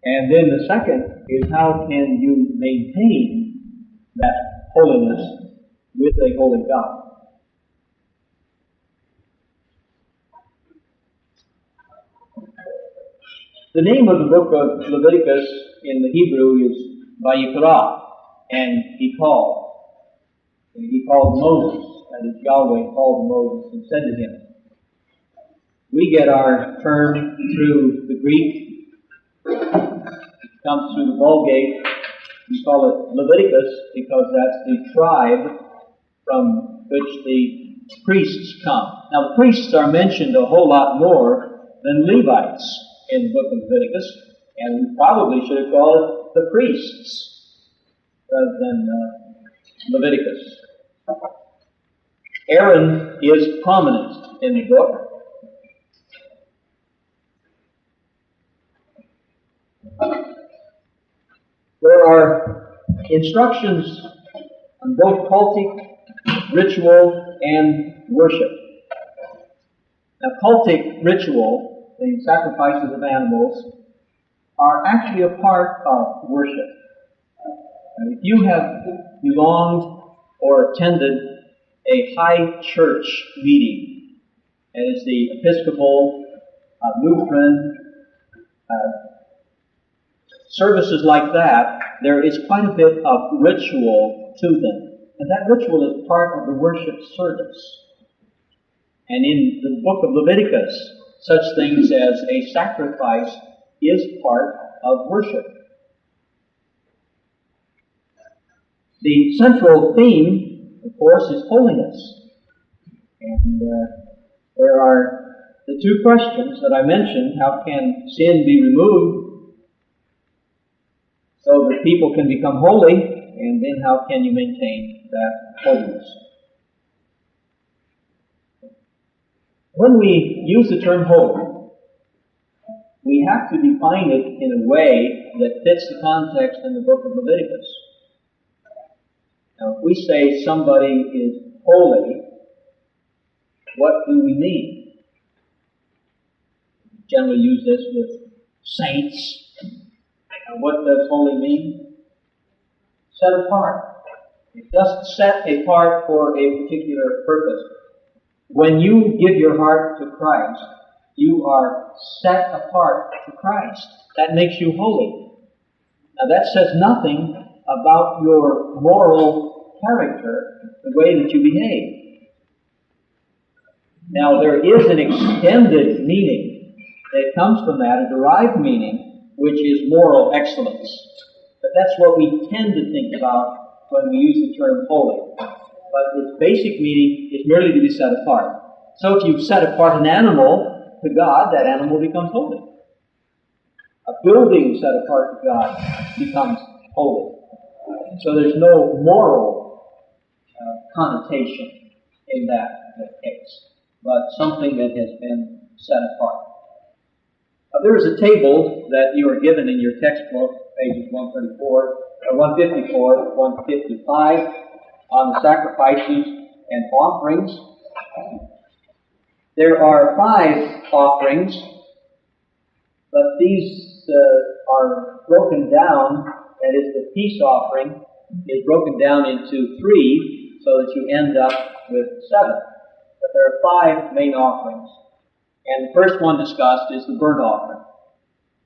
And then the second is, how can you maintain that holiness with a holy God? The name of the book of Leviticus in the Hebrew is Vayikra, and he called. And he called Moses, that is, Yahweh called Moses and said to him. We get our term through the Greek. It comes through the Vulgate. We call it Leviticus because that's the tribe from which the priests come. Now, the priests are mentioned a whole lot more than Levites in the book of Leviticus, and we probably should have called it the priests rather than Leviticus. Aaron is prominent in the book. There are instructions on both cultic, ritual, and worship. Now, cultic ritual, the sacrifices of animals, are actually a part of worship. And if you have belonged or attended a high church meeting, that is the Episcopal, Lutheran, services like that, there is quite a bit of ritual to them. And that ritual is part of the worship service. And in the book of Leviticus, such things as a sacrifice is part of worship. The central theme, of course, is holiness. And there are the two questions that I mentioned. How can sin be removed so that people can become holy? And then how can you maintain that holiness? When we use the term holy, we have to define it in a way that fits the context in the book of Leviticus. Now, if we say somebody is holy, what do we mean? We generally use this with saints. And what does holy mean? Set apart. It's just set apart for a particular purpose. When you give your heart to Christ, you are set apart to Christ. That makes you holy. Now that says nothing about your moral character, the way that you behave. Now there is an extended meaning that comes from that, a derived meaning, which is moral excellence. But that's what we tend to think about when we use the term holy. But its basic meaning is merely to be set apart. So if you set apart an animal to God, that animal becomes holy. A building set apart to God becomes holy. So there's no moral connotation in that case, but something that has been set apart. There is a table that you are given in your textbook, pages 134, 154, 155, on the sacrifices and offerings. There are 5 offerings, but these are broken down. That is, the peace offering is broken down into 3, so that you end up with 7. But there are 5 main offerings. And the first one discussed is the burnt offering.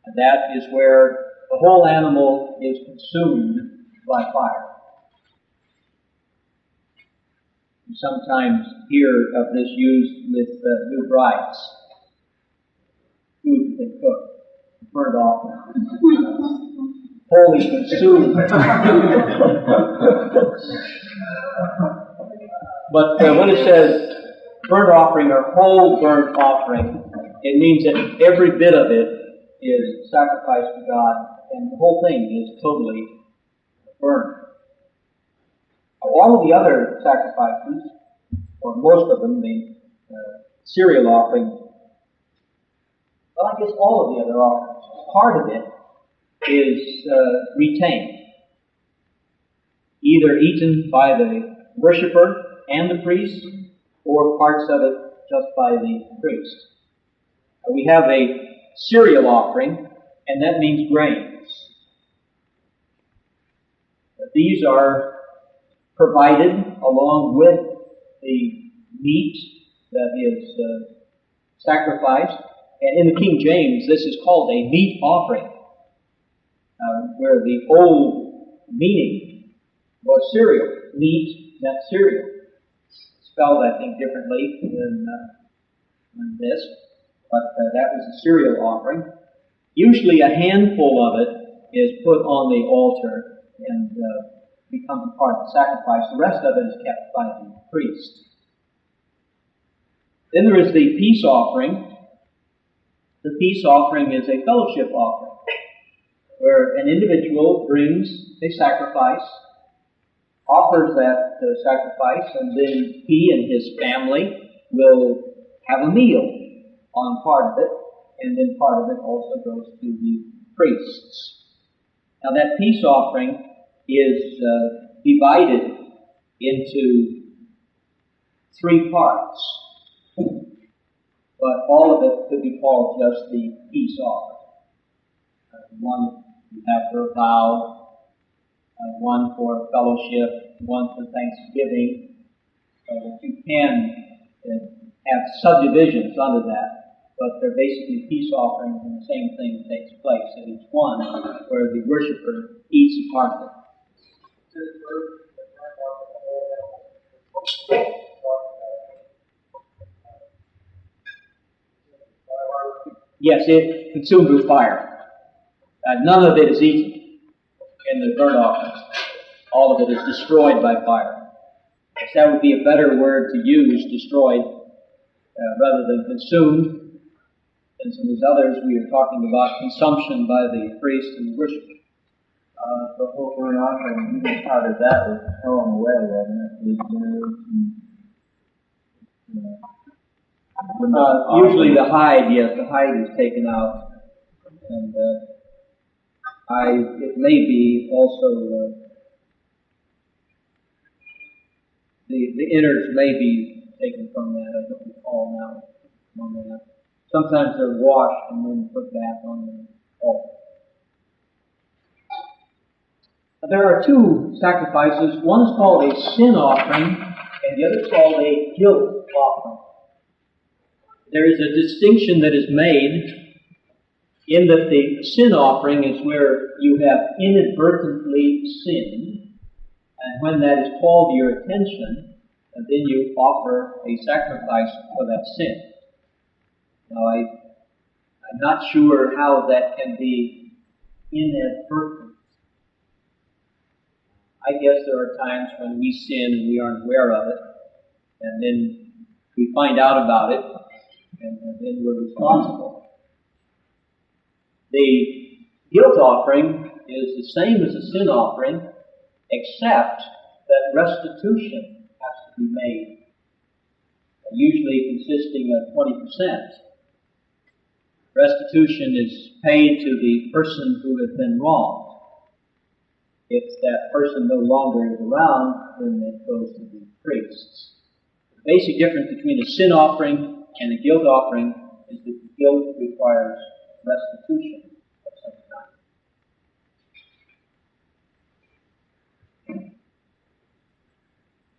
And that is where the whole animal is consumed by fire. You sometimes hear of this used with new brides. Food they cook, burnt offering. Wholly consumed. But when it says burnt offering or whole burnt offering, it means that every bit of it is sacrificed to God, and the whole thing is totally burned. All of the other sacrifices, or most of them, the cereal offering, well, I guess all of the other offerings, part of it is retained, either eaten by the worshiper and the priest, or parts of it just by the priest. We have a cereal offering, and that means grains. These are provided along with the meat that is sacrificed. And in the King James, this is called a meat offering, where the old meaning was cereal. Meat meant cereal. Spelled, I think, differently than this, but that was a cereal offering. Usually a handful of it is put on the altar and becomes a part of the sacrifice. The rest of it is kept by the priest. Then there is the peace offering. The peace offering is a fellowship offering, where an individual brings a sacrifice, offers that sacrifice, and then he and his family will have a meal on part of it, and then part of it also goes to the priests. Now that peace offering is divided into 3 parts, but all of it could be called just the peace offering. One you have for a vow, one for fellowship, one for thanksgiving. You can have subdivisions under that, but they're basically peace offerings, and the same thing takes place at each one, where the worshiper eats a part of it. Yes, it consumed with fire. None of it is eaten in the burnt offerings. All of it is destroyed by fire. So that would be a better word to use, destroyed, rather than consumed. And some of these others, we are talking about consumption by the priest and the worshiper. The whole burnt offering, even part of that was thrown away, usually the hide, yes, the hide is taken out. And it may be also, the innards may be taken from that, I don't recall now on that. Sometimes they're washed and then put back on the altar. There are 2 sacrifices. One is called a sin offering, and the other is called a guilt offering. There is a distinction that is made in that the sin offering is where you have inadvertently sinned, and when that is called to your attention, then you offer a sacrifice for that sin. Now, I'm not sure how that can be inadvertent. I guess there are times when we sin and we aren't aware of it, and then we find out about it, and then we're responsible. The guilt offering is the same as a sin offering, except that restitution has to be made, usually consisting of 20%. Restitution is paid to the person who has been wronged. If that person no longer is around, then it goes to the priests. The basic difference between a sin offering and a guilt offering is that the guilt requires restitution of some kind.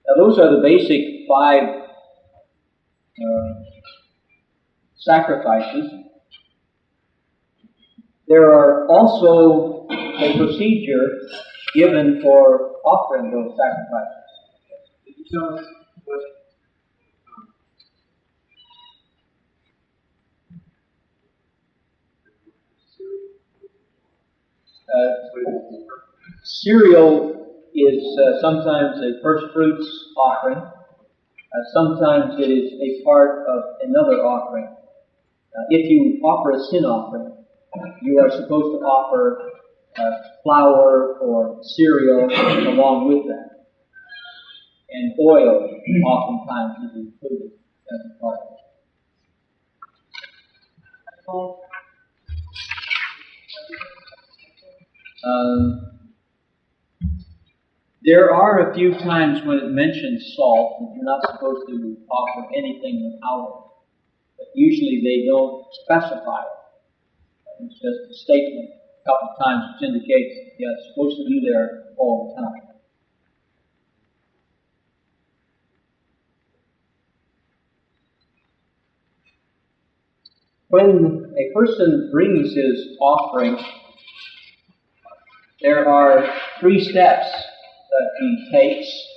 Now those are the basic 5 sacrifices. There are also a procedure given for offering those sacrifices. Could you tell us what cereal is sometimes a first fruits offering. Sometimes it is a part of another offering. If you offer a sin offering, you are supposed to offer flour or cereal along with that. And oil oftentimes is included as a part of it. There are a few times when it mentions salt that you're not supposed to offer anything without it. But usually they don't specify it. It's just a statement a couple of times which indicates, yeah, it's supposed to be there all the time. When a person brings his offering, there are 3 steps that he takes,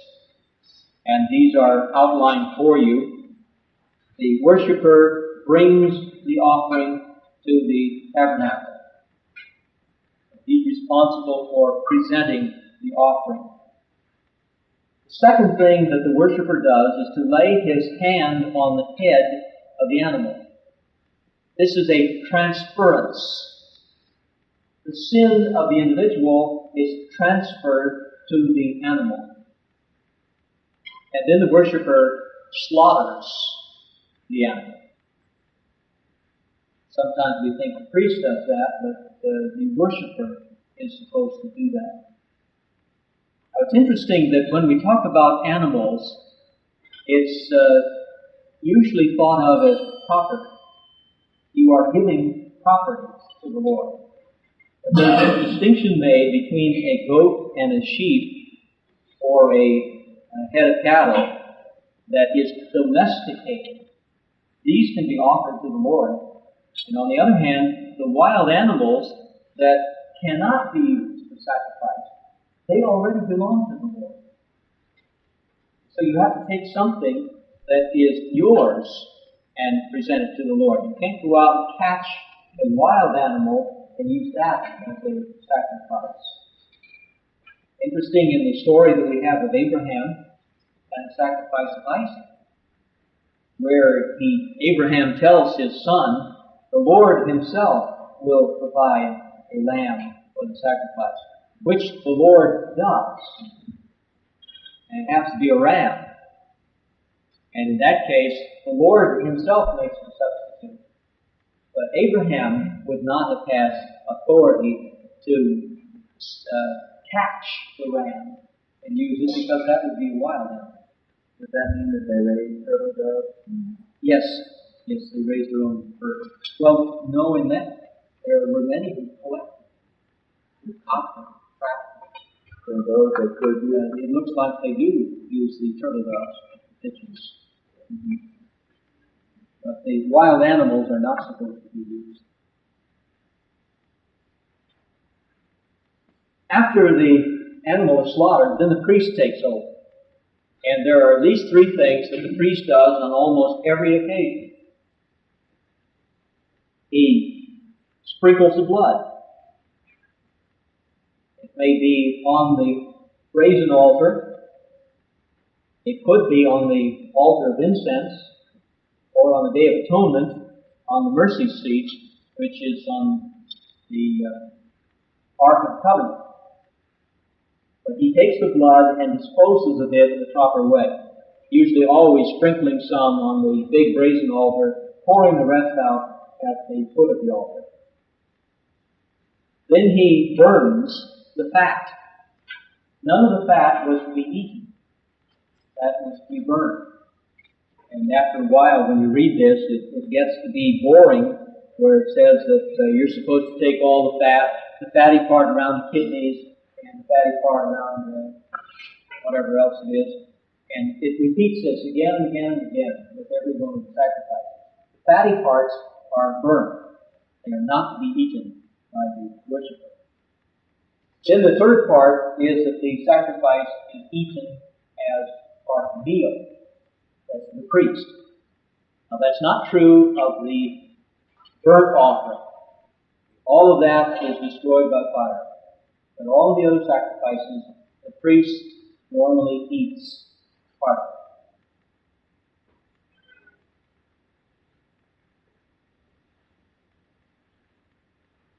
and these are outlined for you. The worshiper brings the offering to the tabernacle. He's responsible for presenting the offering. The second thing that the worshiper does is to lay his hand on the head of the animal. This is a transference. The sin of the individual is transferred to the animal. And then the worshiper slaughters the animal. Sometimes we think the priest does that, but the worshiper is supposed to do that. Now, it's interesting that when we talk about animals, it's usually thought of as property. You are giving property to the Lord. But there's a distinction made between a goat and a sheep, or a head of cattle, that is domesticated. These can be offered to the Lord. And on the other hand, the wild animals that cannot be used for sacrifice, they already belong to the Lord. So you have to take something that is yours and present it to the Lord. You can't go out and catch a wild animal and use that as a sacrifice. Interesting in the story that we have of Abraham and the sacrifice of Isaac, where Abraham tells his son, the Lord himself will provide a lamb for the sacrifice, which the Lord does. And it has to be a ram. And in that case, the Lord himself makes the substitute. But Abraham would not have had authority to catch the ram and use it, because that would be a wild animal. Does that mean that they raised turtle doves? Yes, they raised their own birds. Well, no, in that there were many who collected, who caught them, trapped them. So those that could use it looks like they do use the turtle doves for pigeons. Mm-hmm. But the wild animals are not supposed to be used. After the animal is slaughtered, then the priest takes over. And there are at least 3 things that the priest does on almost every occasion. He sprinkles the blood. It may be on the brazen altar. It could be on the altar of incense, or on the Day of Atonement, on the mercy seat, which is on the Ark of Covenant. But he takes the blood and disposes of it in the proper way, usually always sprinkling some on the big brazen altar, pouring the rest out at the foot of the altar. Then he burns the fat. None of the fat was to be eaten. That was to be burned. And after a while, when you read this, it gets to be boring, where it says that you're supposed to take all the fat, the fatty part around the kidneys, and the fatty part around whatever else it is. And it repeats this again and again and again with every one of the sacrifices. The fatty parts are burnt. They are not to be eaten by the worshiper. Then the third part is that the sacrifice is eaten as part of the meal. That's the priest. Now that's not true of the burnt offering. All of that is destroyed by fire. But all the other sacrifices, the priest normally eats part of it.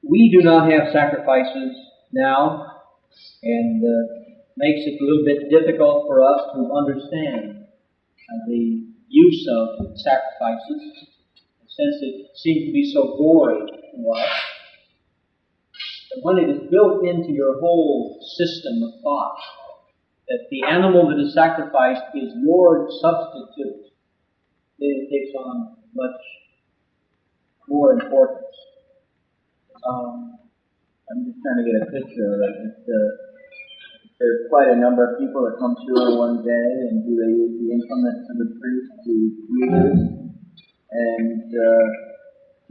We do not have sacrifices now, and makes it a little bit difficult for us to understand the use of sacrifices, since it seems to be so boring to us. But when it is built into your whole system of thought, that the animal that is sacrificed is your substitute, then it takes on much more importance. I'm just trying to get a picture of it. There's quite a number of people that come through on one day, and do they use the implements of the priest to use and to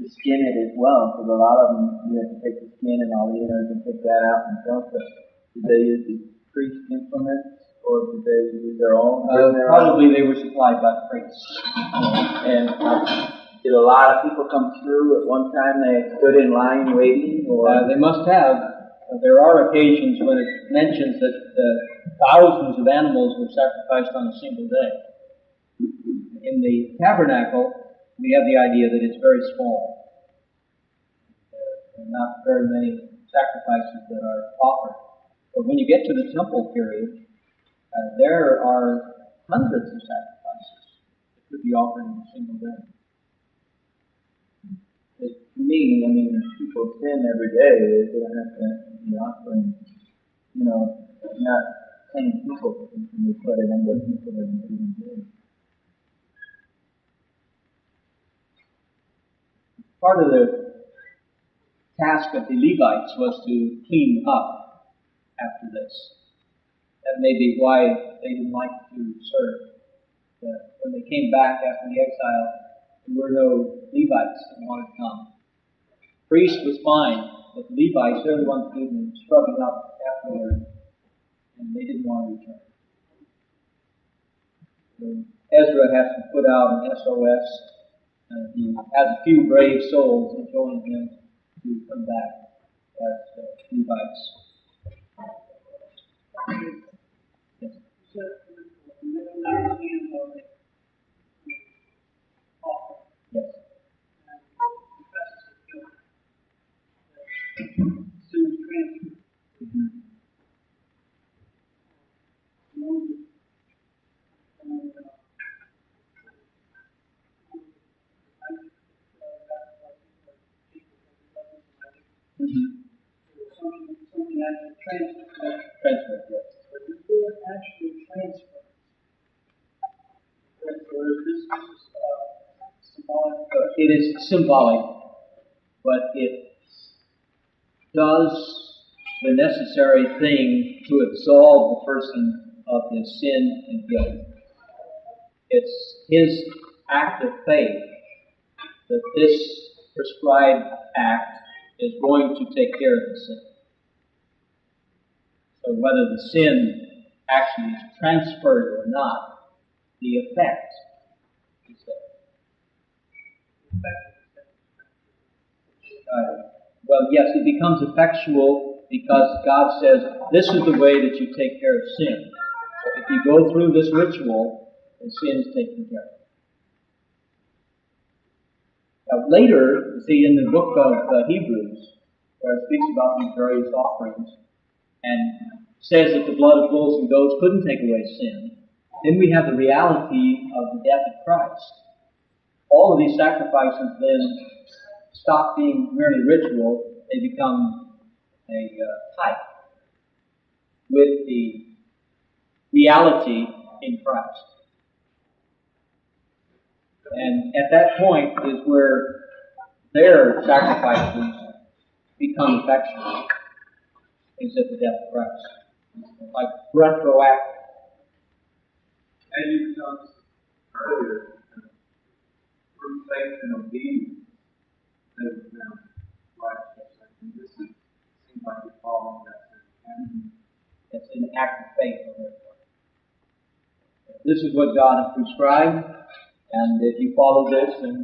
skin it as well? Because a lot of them, you have to take the skin and all the innards and pick that out and dump it. Do they use the priest implements, or do they use their own? Probably they were supplied by the priests. And did a lot of people come through at one time? They stood in line waiting, or they must have. There are occasions when it mentions that thousands of animals were sacrificed on a single day. In the tabernacle, we have the idea that it's very small. There are not very many sacrifices that are offered. But when you get to the temple period, there are hundreds of sacrifices that could be offered in a single day. To me, people sin every day. They don't have to be offering, not 10 people can be quite a number of people that are even doing. Part of the task of the Levites was to clean up after this. That may be why they didn't like to serve. When they came back after the exile, there were no Levites that wanted to come. Priest was fine, but the Levites, they're the ones doing the scrubbing up afterward, and they didn't want to return. So Ezra has to put out an SOS, and he has a few brave souls that join him to come back as Levites. Yes. Yes. Something actually transferred. Transfer, yes. But before it actually transfers, this is symbolic. It is symbolic, but it does the necessary thing to absolve the person of his sin and guilt. It's his act of faith that this prescribed act is going to take care of the sin. So whether the sin actually is transferred or not, the effect is there. Well, yes, it becomes effectual because God says, this is the way that you take care of sin. So if you go through this ritual, the sin is taken care of. Now, later, you see in the book of Hebrews, where it speaks about these various offerings, and says that the blood of bulls and goats couldn't take away sin, then we have the reality of the death of Christ. All of these sacrifices then stop being merely ritual, they become a type with the reality in Christ. And at that point is where their sacrifices become effectual, is at the death of Christ. Like retroactive. As you discussed earlier, through faith and obedience, they were found righteous. And this seems like you're following that same. It's an act of faith on their part. This is what God has prescribed, and if you follow this, then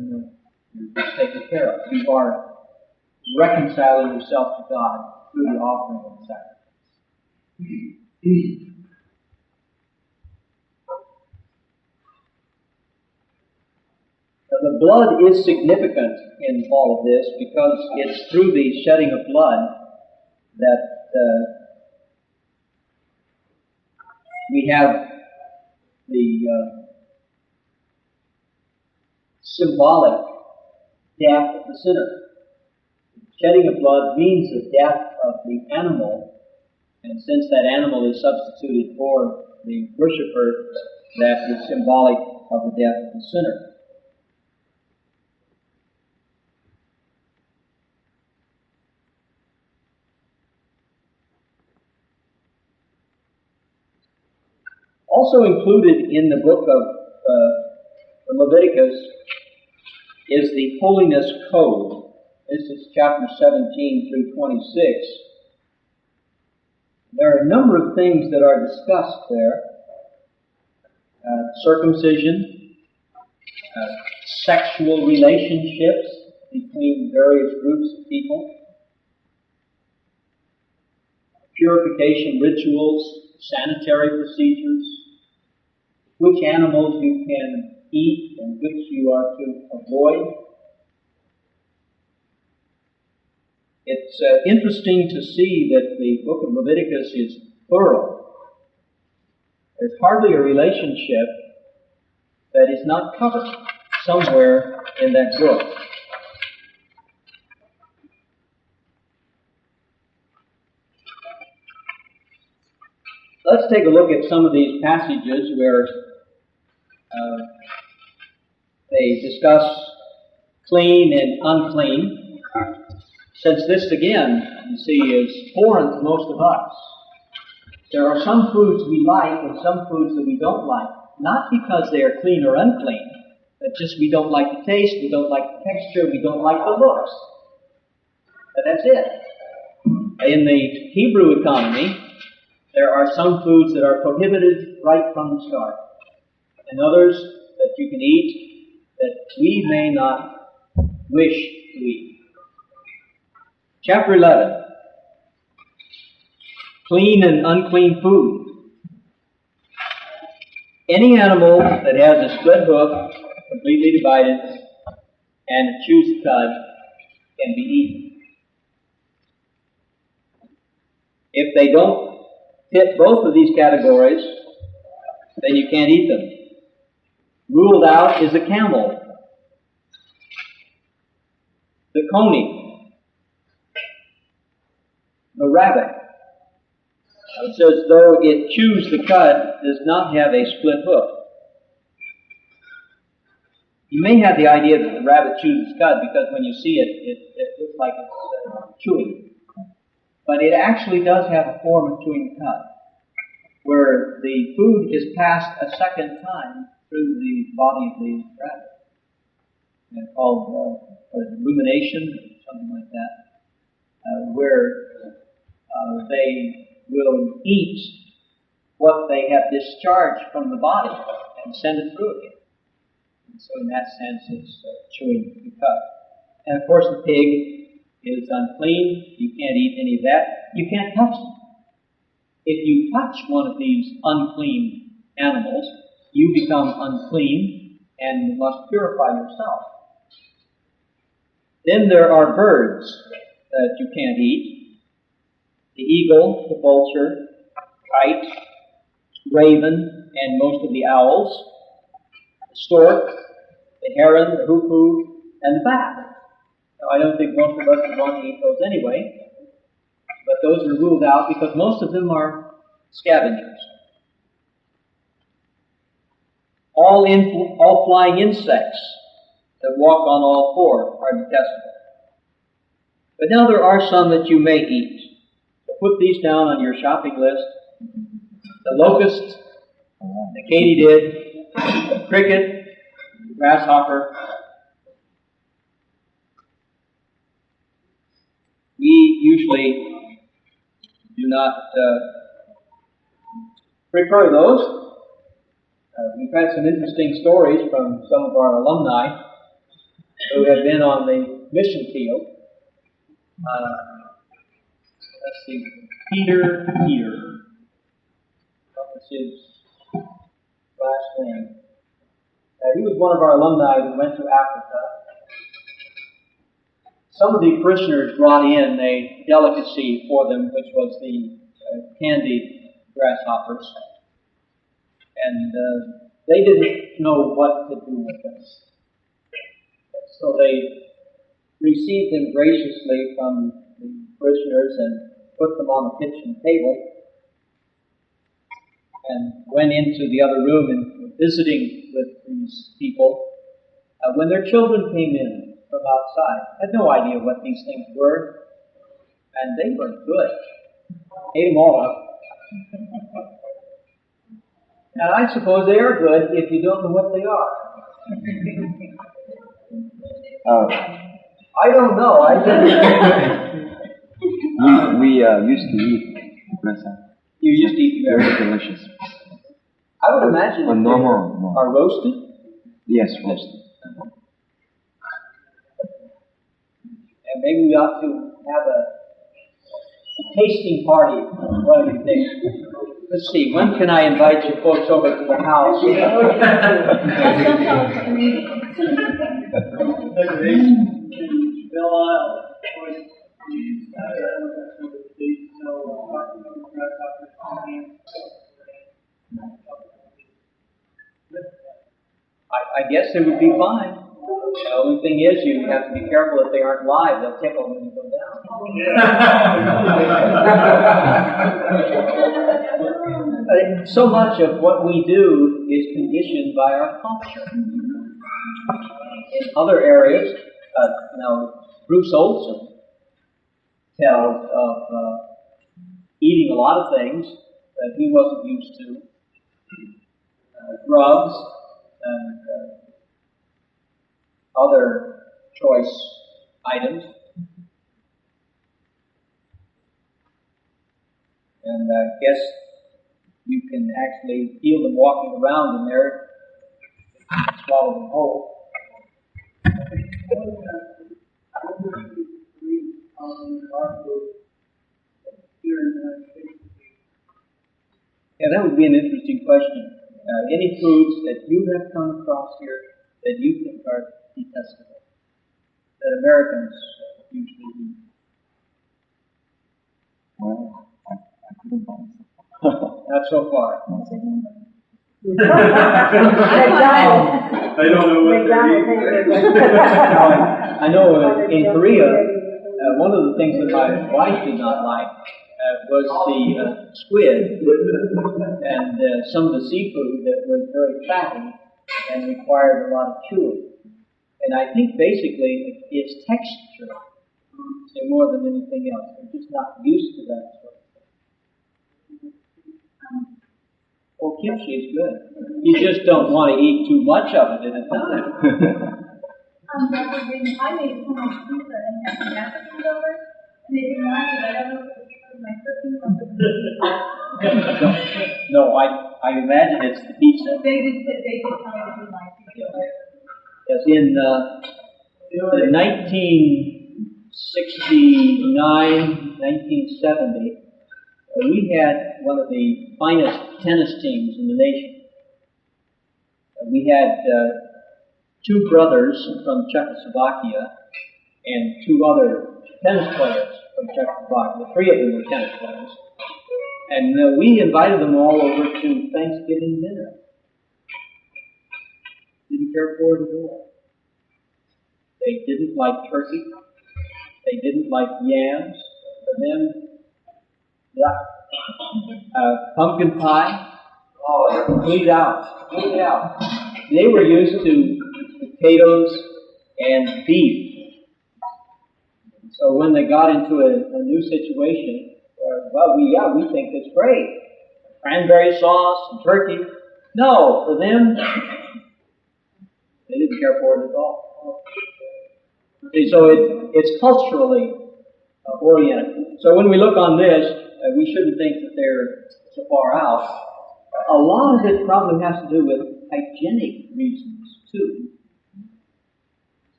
you're taken care of. You are reconciling yourself to God through the offering of the sacrifice. Now, the blood is significant in all of this because it's through the shedding of blood that we have the symbolic death of the sinner. Shedding of blood means the death of the animal, and since that animal is substituted for the worshiper, that is symbolic of the death of the sinner. Also included in the book of Leviticus is the Holiness Code. This is chapter 17 through 26. There are a number of things that are discussed there. Circumcision, sexual relationships between various groups of people, purification rituals, sanitary procedures, which animals you can eat and which you are to avoid. It's interesting to see that the book of Leviticus is thorough. There's hardly a relationship that is not covered somewhere in that book. Let's take a look at some of these passages where they discuss clean and unclean. Since this, again, you see, is foreign to most of us. There are some foods we like and some foods that we don't like, not because they are clean or unclean, but just we don't like the taste, we don't like the texture, we don't like the looks. But that's it. In the Hebrew economy, there are some foods that are prohibited right from the start, and others that you can eat that we may not wish to eat. Chapter 11. Clean and unclean food. Any animal that has a split hoof, completely divided, and chews cud can be eaten. If they don't fit both of these categories, then you can't eat them. Ruled out is the camel, the coney, the rabbit. It's as though it chews the cud, does not have a split hoof. You may have the idea that the rabbit chews its cud because when you see it, it looks like it's chewing. But it actually does have a form of chewing the cud, where the food is passed a second time through the body of the rabbit. And called rumination, something like that, where they will eat what they have discharged from the body and send it through again. And so in that sense, it's chewing the cud. And of course the pig is unclean. You can't eat any of that. You can't touch them. If you touch one of these unclean animals, you become unclean and must purify yourself. Then there are birds that you can't eat. The eagle, the vulture, kite, raven, and most of the owls, the stork, the heron, the hoopoe, and the bat. Now, I don't think most of us would want to eat those anyway, but those are ruled out because most of them are scavengers. All flying insects that walk on all four are detestable. But now there are some that you may eat. Put these down on your shopping list. The locust, the katydid, the cricket, the grasshopper. We usually do not prefer those. We've had some interesting stories from some of our alumni who have been on the mission field. Let's see, Peter. What was his last name? He was one of our alumni who went to Africa. Some of the parishioners brought in a delicacy for them, which was the candied grasshoppers. And they didn't know what to do with them. So they received them graciously from the parishioners and put them on the kitchen table and went into the other room and were visiting with these people. When their children came in from outside, had no idea what these things were, and they were good. Ate them all up. And I suppose they are good if you don't know what they are. I don't know. We used to eat presa. You used to eat Very very. delicious. I would imagine But that no they more. are roasted. Yes, roasted. And maybe we ought to have a tasting party one of these days. Let's see, when can I invite you folks over to the house? Belle Isle, I guess it would be fine. The only thing is, you have to be careful that they aren't live. They'll tickle when you go down. So much of what we do is conditioned by our culture. In other areas, Bruce Olson tells of eating a lot of things that he wasn't used to, drugs and other choice items. And I guess you can actually feel them walking around in there, swallow them whole. Yeah, that would be an interesting question. Any foods that you have come across here that you think are detestable, that Americans usually eat? Well, I couldn't find some. Not so far. They don't know what they're eating. I know in Korea, one of the things that my wife did not like was the squid and some of the seafood that was very fatty and required a lot of chewing. And I think basically it's texture more than anything else. They're just not used to that sort of thing. Oh, kimchi is good. You just don't want to eat too much of it at a time. Dr. Green, I made so much pizza and had some Africans over, and they didn't like it. I don't know if it was because of my cooking or No, I imagine it's the pizza. they did tell me they liked it. As in 1969, 1970, we had one of the finest tennis teams in the nation. We had two brothers from Czechoslovakia and two other tennis players from Czechoslovakia. Three of them were tennis players. And we invited them all over to Thanksgiving dinner. Didn't care for it at all. They didn't like turkey. They didn't like yams. For them, pumpkin pie. Oh, complete out. They were used to potatoes and beef. So when they got into a new situation, we think it's great. Cranberry sauce and turkey. No, for them, they didn't care for it at all. See, so it's culturally oriented. So when we look on this, we shouldn't think that they're so far out. A lot of it probably has to do with hygienic reasons, too.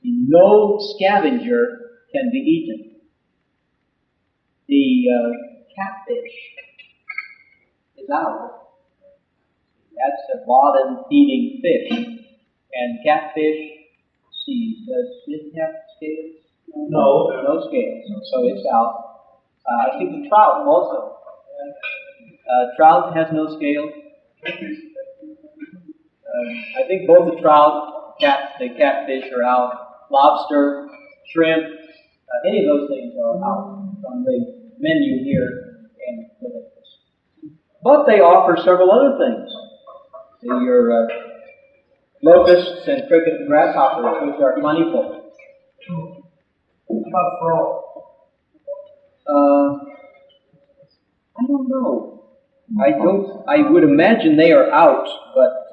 No scavenger can be eaten. The catfish is out. That's a bottom-feeding fish. And catfish, does it have scales? No. No scales. So it's out. I think the trout also. Trout has no scales. I think both the trout, the catfish are out. Lobster, shrimp, any of those things are out from the menu here in Leviticus. But they offer several other things. Your locusts and cricket and grasshoppers, which are plentiful. What about frog? I don't know. I would imagine they are out, but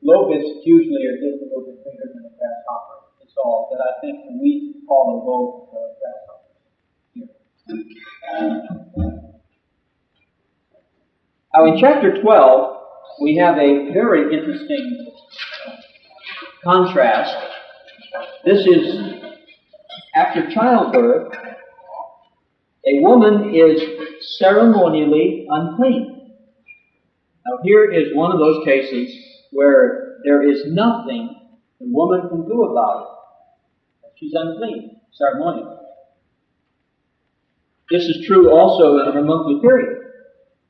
locusts usually are just a little bit bigger than a grasshopper. It's all, but I think we call them both grasshoppers. Now in chapter 12, we have a very interesting contrast. This is after childbirth, a woman is ceremonially unclean. Now here is one of those cases where there is nothing the woman can do about it. She's unclean, ceremonially. This is true also in her monthly period.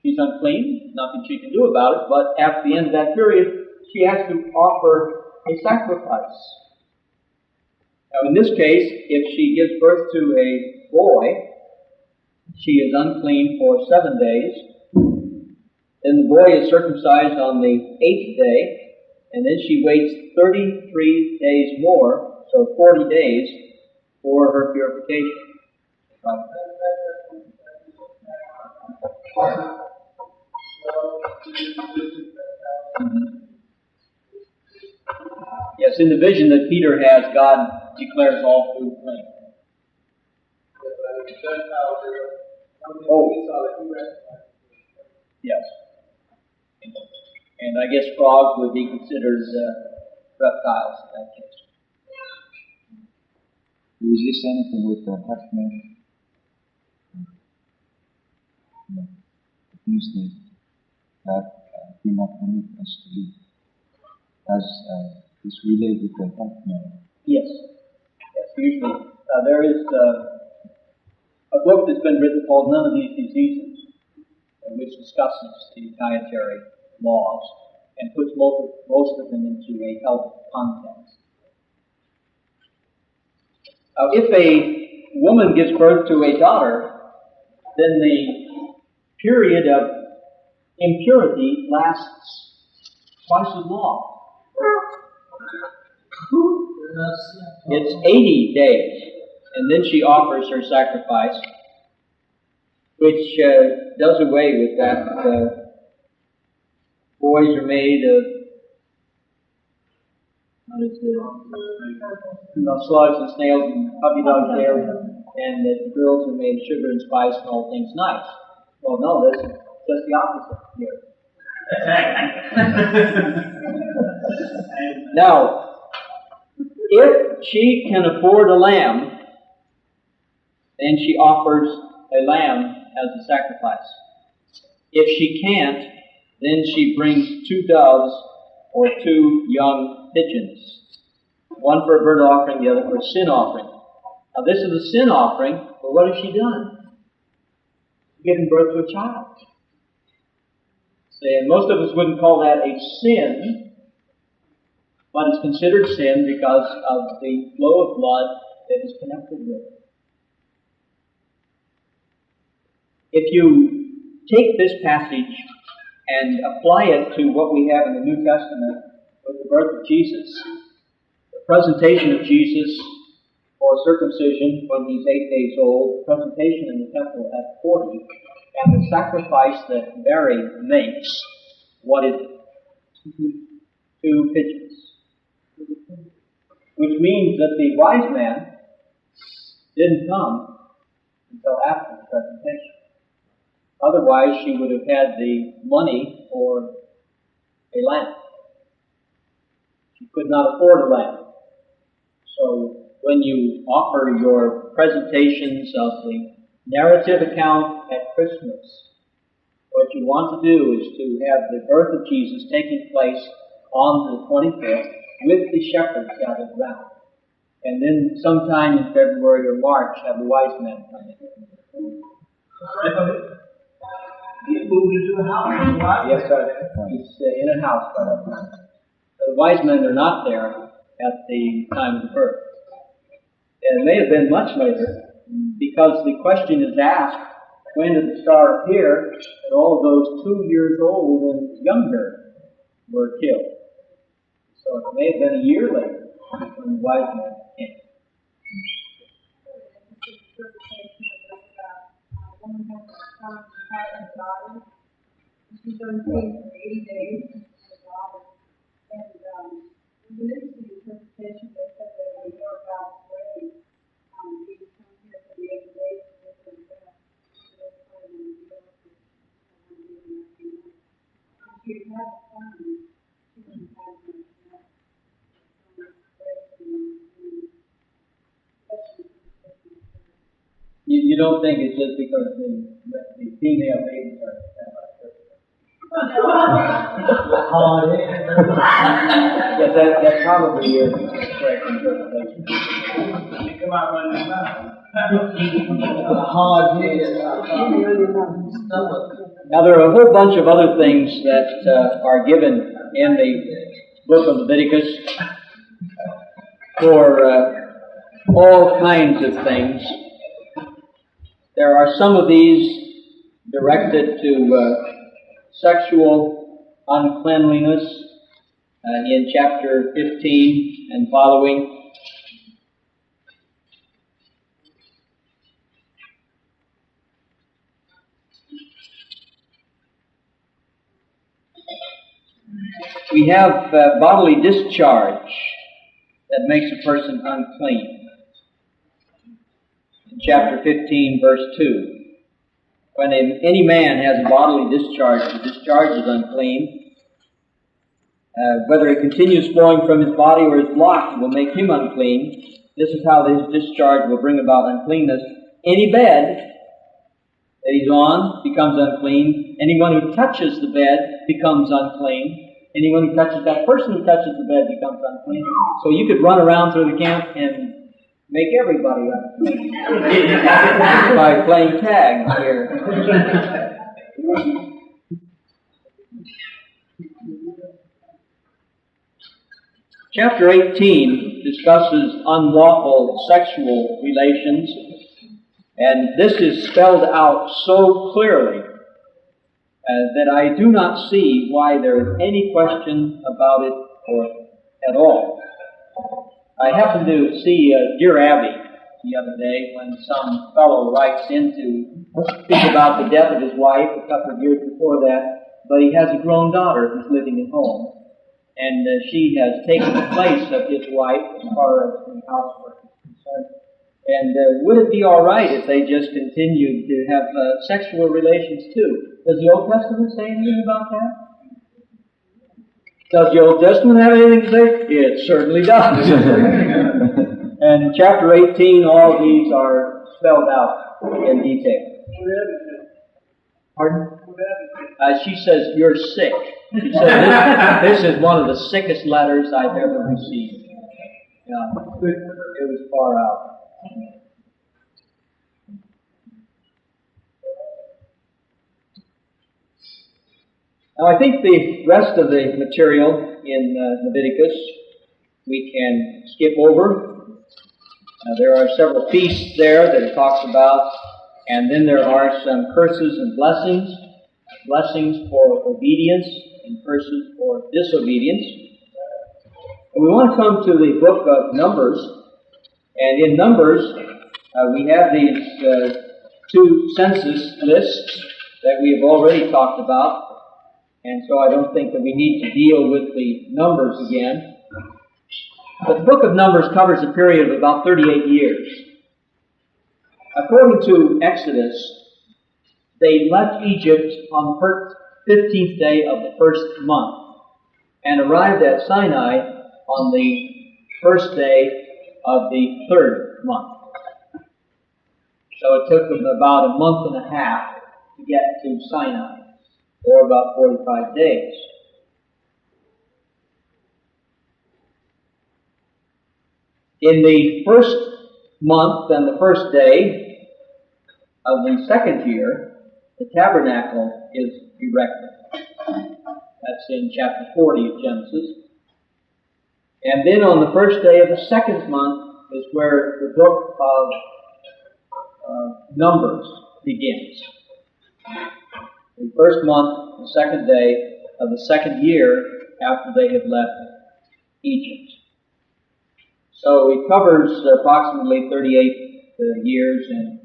She's unclean, nothing she can do about it, but at the end of that period, she has to offer a sacrifice. Now in this case, if she gives birth to a boy, she is unclean for 7 days. Then the boy is circumcised on the 8th day, and then she waits 33 days more, so 40 days, for her purification. Right. Yes, in the vision that Peter has, God declares all food clean. Oh, yes. And I guess frogs would be considered reptiles in that case. Is this anything with the testament? No. Things that do not permit us to live. As is related with the testament. Yes. Yes, usually. There is a book that's been written called None of These Diseases, which discusses the dietary laws and puts most of them into a health context. If a woman gives birth to a daughter, then the period of impurity lasts twice as long. It's 80 days, and then she offers her sacrifice, which does away with that. Boys are made of slugs and snails and puppy dog tails, and the girls are made of sugar and spice and all things nice. Well, no, this is just the opposite here. Now, if she can afford a lamb, then she offers a lamb as a sacrifice. If she can't, then she brings 2 doves or 2 young pigeons. One for a burnt offering, the other for a sin offering. Now this is a sin offering, but what has she done? Given birth to a child. And most of us wouldn't call that a sin, but it's considered sin because of the flow of blood that is connected with it. If you take this passage and apply it to what we have in the New Testament with the birth of Jesus, the presentation of Jesus for circumcision when he's 8 days old, the presentation in the temple at 40, and the sacrifice that Mary makes, what is it? 2 pigeons. Which means that the wise man didn't come until after the presentation. Otherwise, she would have had the money for a lamb. She could not afford a lamb. So, when you offer your presentations of the narrative account at Christmas, what you want to do is to have the birth of Jesus taking place on the 25th with the shepherds gathered around. And then sometime in February or March have the wise men come in. He moved into a house. Yes, sir. He's in a house by that time. The wise men are not there at the time of the birth. And it may have been much later, because the question is asked, when did the star appear? And all of those 2 years old and younger were killed. So it may have been a year later. when the wise men came. Woman has a son, had a daughter. She's been praying for 80 days and her daughter. And it was an interesting interpretation. They said that we know God's way. He would come here for the 80 days to get them back. So that's why we do it. And she had a son. She didn't have much enough. You don't think it's just because the female babies are hard. Yes, that probably is the correct interpretation. They come out running their mouth. Hard head. Now there are a whole bunch of other things that are given in the book of Leviticus for all kinds of things. There are some of these directed to sexual uncleanliness in chapter 15 and following. We have bodily discharge that makes a person unclean. In chapter 15, verse 2. When any man has a bodily discharge, the discharge is unclean. Whether it continues flowing from his body or is blocked, it will make him unclean. This is how his discharge will bring about uncleanness. Any bed that he's on becomes unclean. Anyone who touches the bed becomes unclean. Anyone who touches that person who touches the bed becomes unclean. So you could run around through the camp and make everybody unclean by playing tag here. Chapter 18 discusses unlawful sexual relations, and this is spelled out so clearly that I do not see why there is any question about it or at all. I happened to see Dear Abby the other day when some fellow writes in to speak about the death of his wife a couple of years before that, but he has a grown daughter who's living at home, and she has taken the place of his wife as far as the housework is concerned. And would it be all right if they just continued to have sexual relations too? Does the Old Testament say anything about that? Does the Old Testament have anything to say? It certainly does. And in chapter 18, all of these are spelled out in detail. Pardon? She says, you're sick. She said, this is one of the sickest letters I've ever received. Yeah, it was far out. Now, I think the rest of the material in Leviticus we can skip over. There are several feasts there that it talks about, and then there are some curses and blessings. Blessings for obedience and curses for disobedience. And we want to come to the book of Numbers, and in Numbers we have these two census lists that we have already talked about. And so I don't think that we need to deal with the numbers again. But the book of Numbers covers a period of about 38 years. According to Exodus, they left Egypt on the 15th day of the first month and arrived at Sinai on the first day of the third month. So it took them about a month and a half to get to Sinai, or about 45 days. In the first month and the first day of the second year, the tabernacle is erected. That's in chapter 40 of Genesis. And then on the first day of the second month is where the book of Numbers begins. The first month, the second day of the second year after they had left Egypt. So it covers approximately 38 years and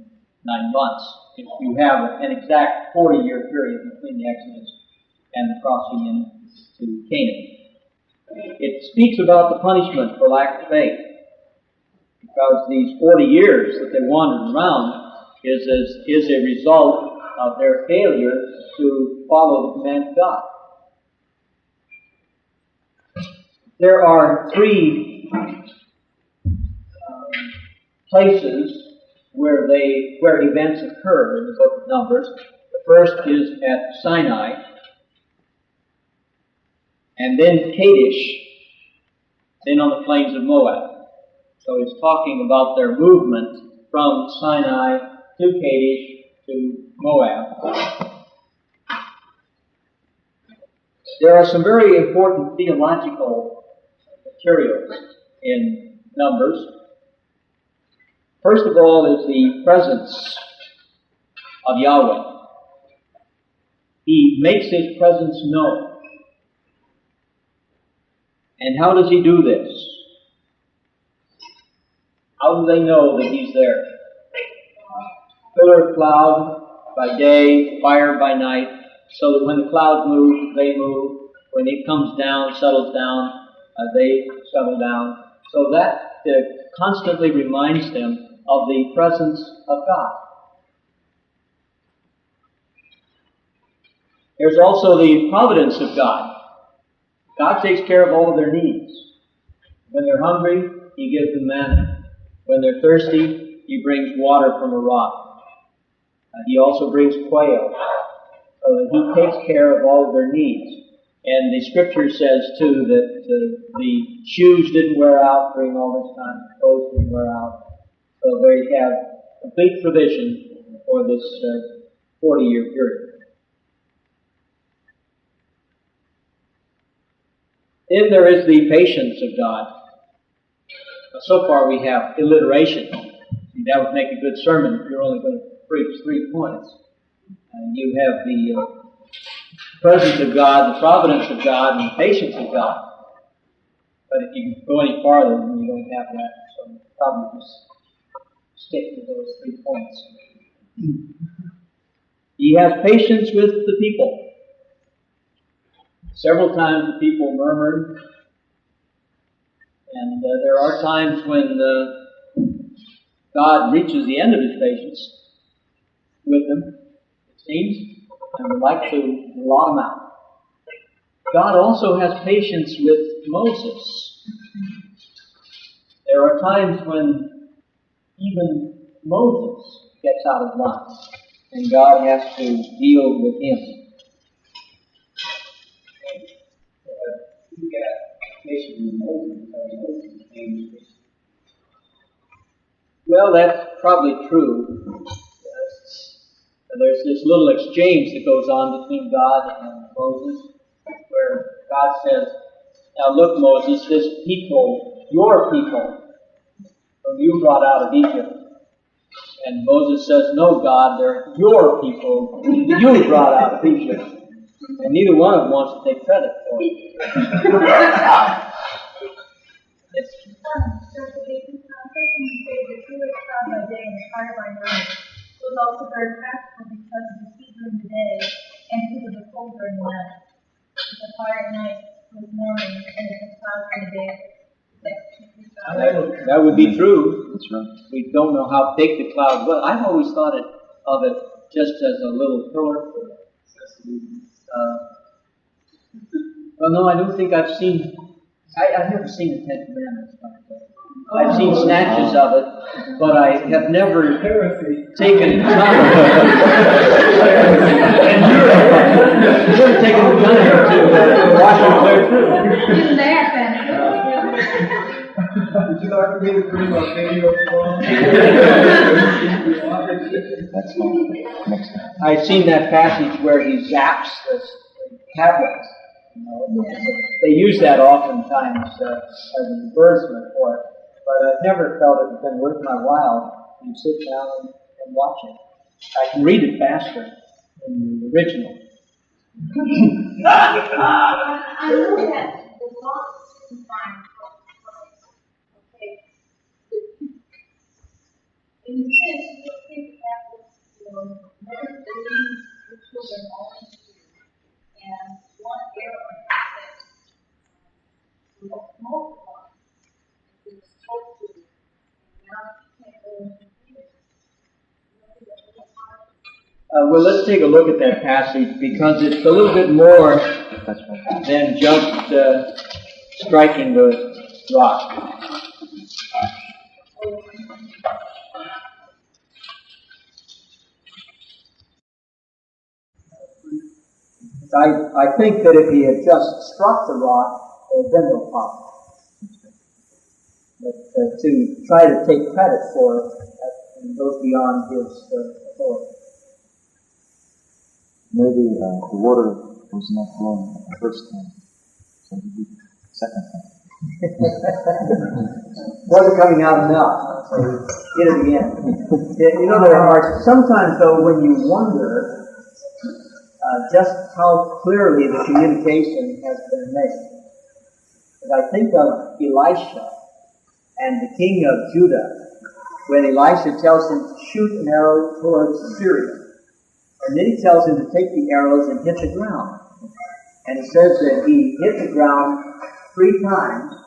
9 months. If you have an exact 40-year period between the Exodus and the crossing into Canaan. It speaks about the punishment for lack of faith, because these 40 years that they wandered around is a result of their failure to follow the command of God. There are 3 places where events occur in the book of Numbers. The first is at Sinai, and then Kadesh, then on the plains of Moab. So it's talking about their movement from Sinai to Kadesh to Moab. There are some very important theological materials in Numbers. First of all is the presence of Yahweh. He makes His presence known. And how does He do this? How do they know that He's there? Pillar of cloud by day, fire by night, so that when the cloud moves, they move. When it comes down, settles down, they settle down. So that constantly reminds them of the presence of God. There's also the providence of God. God takes care of all of their needs. When they're hungry, He gives them manna. When they're thirsty, He brings water from a rock. He also brings quail, so that He takes care of all of their needs. And the Scripture says, too, that the shoes didn't wear out during all this time. The clothes didn't wear out. So they have complete provision for this 40-year period. Then there is the patience of God. So far we have alliteration. That would make a good sermon if you're only going to preach 3 points. You have the presence of God, the providence of God, and the patience of God. But if you go any farther, then you don't have that. So probably just stick to those 3 points. He has patience with the people. Several times the people murmured, and there are times when God reaches the end of His patience with them, it seems, and would like to blot them out. God also has patience with Moses. There are times when even Moses gets out of line, and God has to deal with him. Well, that's probably true. There's this little exchange that goes on between God and Moses, where God says, "Now look, Moses, this people, your people, whom you brought out of Egypt." And Moses says, "No, God, they're your people whom you brought out of Egypt." And neither one of them wants to take credit for it. Was also very practical because of the heat during the day and because of the cold during the night. The fire at night was morning and the cloud during the day. That would be true. That's right. We don't know how thick the cloud was. I've always thought of it just as a little pillar. Well, no, I don't think I've seen. I've never seen the Ten Commandments. I've seen snatches of it, but I have never taken time. You've never taken the time to watch it clear through. Even that, Would you like to be the dream of video That's all. Next time. I've seen that passage where he zaps the tablets. They use that oftentimes as an encouragement for it. But I've never felt it has been worth my while to sit down and watch it. I can read it faster than the original. I know that the law is fine. Okay, multiply. It's supposed to. Now you can't go into it. Well, let's take a look at that passage because it's a little bit more That's right. than just striking the rock. I think that if he had just struck the rock, there would have been no problem. But to try to take credit for it goes beyond his authority. Maybe the water was not flowing the first time, so he did the second time. Wasn't coming out enough, so he did it again. You know, there are sometimes, though, when you wonder just how clearly the communication has been made. As I think of Elisha and the king of Judah, when Elisha tells him to shoot an arrow towards Syria. And then he tells him to take the arrows and hit the ground. And he says that he hit the ground 3 times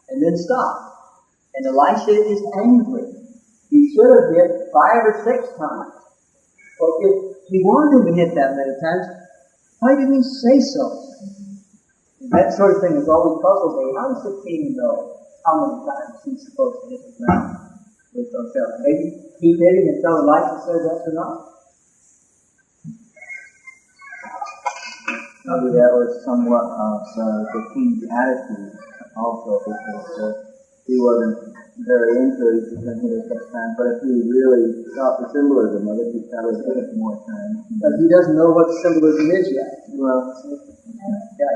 and then stopped. And Elisha is angry. He should have hit 5 or 6 times. Well, if he wanted him to hit that many times, why didn't he say so? That sort of thing has always puzzled me. How does the king know how many times he's supposed to hit the ground with those arrows? Maybe keep hitting until Elisha says that's enough. Maybe that was somewhat of the king's attitude also, because he wasn't very into it, he couldn't hit it that time. But if he really got the symbolism of it, he probably hit it more times. But he doesn't know what symbolism is yet. Well,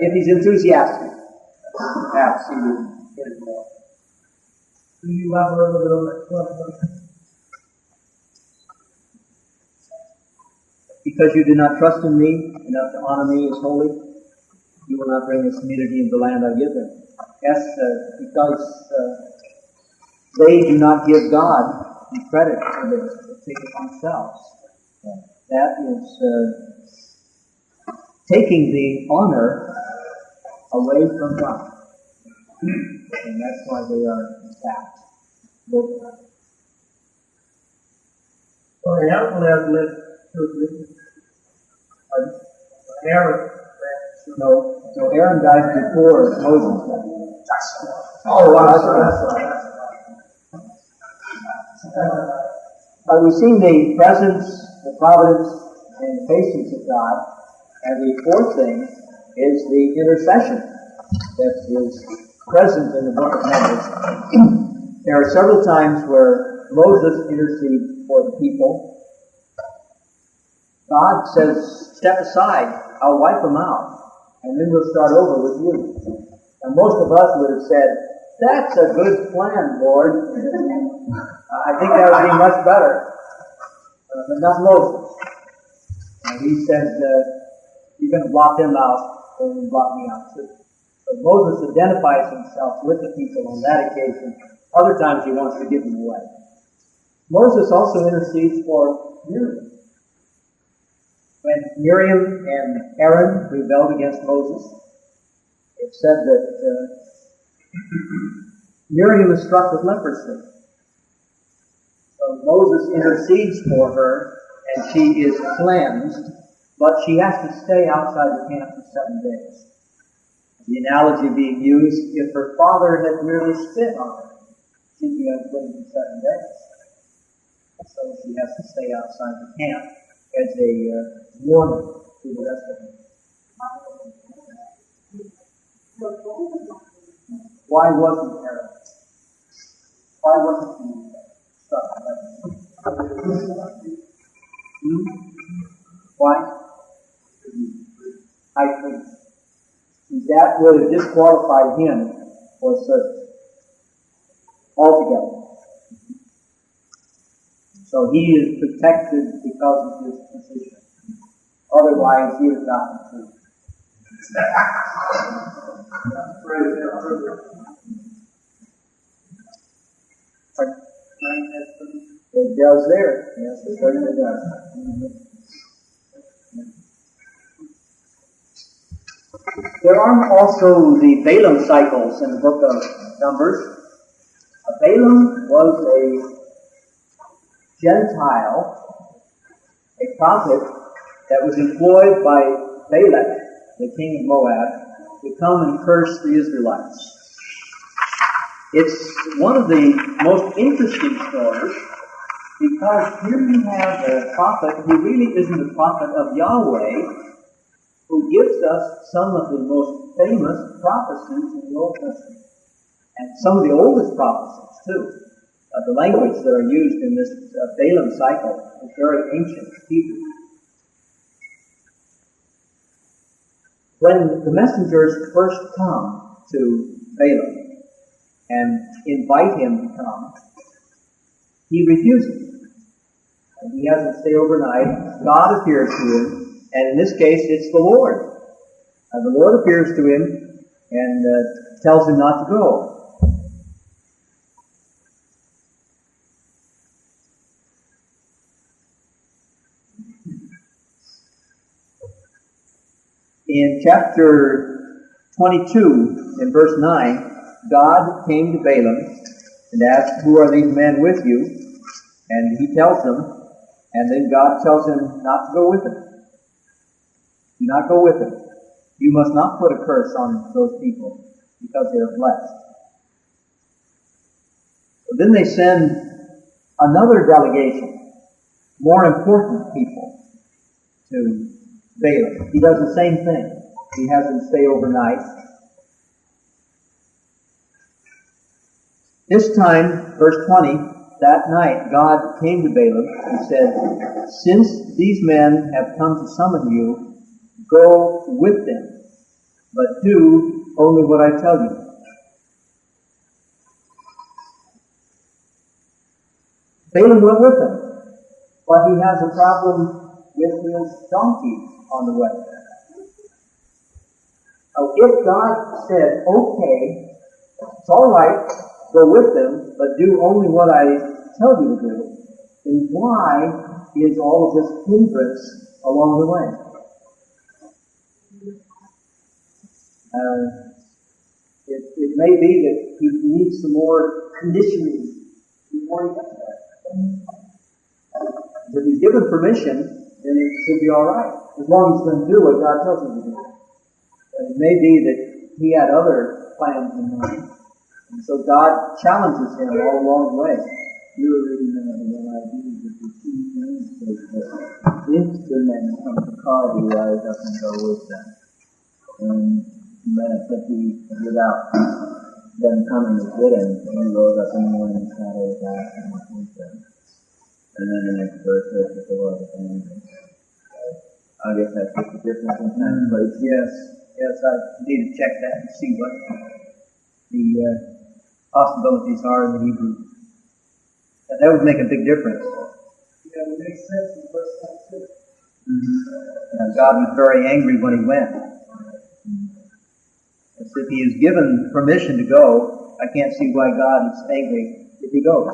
If he's enthusiastic, perhaps he would hit it more. Can you elaborate a little bit on that question? Because you do not trust in me enough to honor me as holy, you will not bring this community into the land I give them. Yes, because they do not give God the credit for this, they take it themselves. That is taking the honor away from God. And that's why they are attacked. Well, Aaron led Aaron. So Aaron dies before Moses died. Oh, wow, that's right. We've seen the presence, the providence, and patience of God. And the fourth thing is the intercession that is present in the book of Numbers. There are several times where Moses intercedes for the people. God says, step aside, I'll wipe them out, and then we'll start over with you. And most of us would have said, that's a good plan, Lord. I think that would be much better. But not Moses. And he says, you're going to block them out, and you block me out too. So Moses identifies himself with the people on that occasion. Other times he wants to give them away. Moses also intercedes for Miriam. When Miriam and Aaron rebelled against Moses, it said that Miriam is struck with leprosy. So Moses intercedes for her, and she is cleansed, but she has to stay outside the camp for 7 days. The analogy being used, if her father had merely spit on her, she'd be unclean for 7 days. So she has to stay outside the camp as a warning to the rest of them. Why wasn't Aaron? Why wasn't he struck? Why? I think that would have disqualified him for service altogether. So he is protected because of his position. Otherwise, he would not be free. It does there. Yes, it certainly does. There are also the Balaam cycles in the book of Numbers. Balaam was a Gentile, a prophet that was employed by Balak, the king of Moab, to come and curse the Israelites. It's one of the most interesting stories because here you have a prophet who really isn't a prophet of Yahweh, who gives us some of the most famous prophecies in the Old Testament. And some of the oldest prophecies, too. The language that are used in this Balaam cycle is very ancient Hebrew. When the messengers first come to Balaam and invite him to come, he refuses. And he has to stay overnight. God appears to him, and in this case, it's the Lord. The Lord appears to him and tells him not to go. In chapter 22, in verse 9, God came to Balaam and asked, "Who are these men with you?" And he tells them, and then God tells him not to go with them. Do not go with them. You must not put a curse on those people because they are blessed. So then they send another delegation, more important people, to Balaam. He does the same thing. He has them stay overnight. This time, verse 20, that night God came to Balaam and said, "Since these men have come to summon you, go with them, but do only what I tell you." Balaam went with them, but he has a problem with his donkey on the way. If God said, "Okay, it's all right, go with them, but do only what I tell you to do," then why is all of this hindrance along the way? It may be that he needs some more conditioning before he gets there. If he's given permission, then it should be all right, as long as he's going to do what God tells him to do. It may be that he had other plans in mind. And so God challenges him all along the way. You already know what I do with the two things that if the men come to call you, rise up and go with them. And without them coming to get him, he rose up in the morning and sat his ass and went with them. And then the next verse says that the Lord was angry. I guess that's just the difference in time and place. Yes, I need to check that and see what the possibilities are in the Hebrew. That would make a big difference. Yeah, it makes sense in verse 6. God was very angry when he went. As if he is given permission to go, I can't see why God is angry if he goes.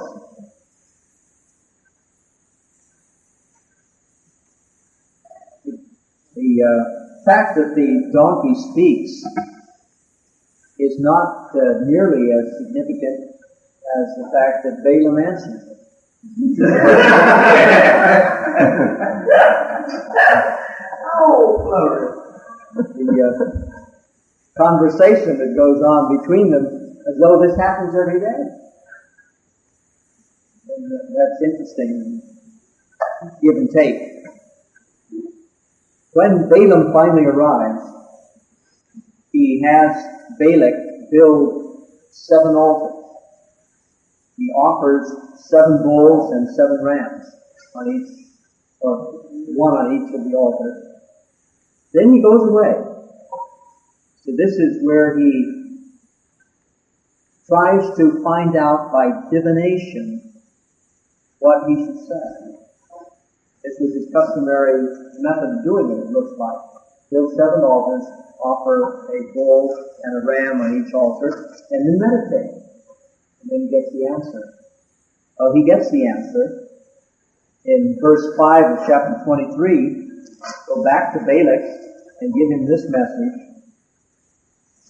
The fact that the donkey speaks is not nearly as significant as the fact that Balaam answers it. The conversation that goes on between them, as though this happens every day. And that's interesting. Give and take. When Balaam finally arrives, he has Balak build 7 altars. He offers 7 bulls and 7 rams on each, or one on each of the altars. Then he goes away. So this is where he tries to find out by divination what he should say. This was his customary method of doing it looks like. Build 7 altars, offer a bull and a ram on each altar, and then meditate. And then he gets the answer. Well, he gets the answer in verse 5 of chapter 23. Go back to Balak and give him this message.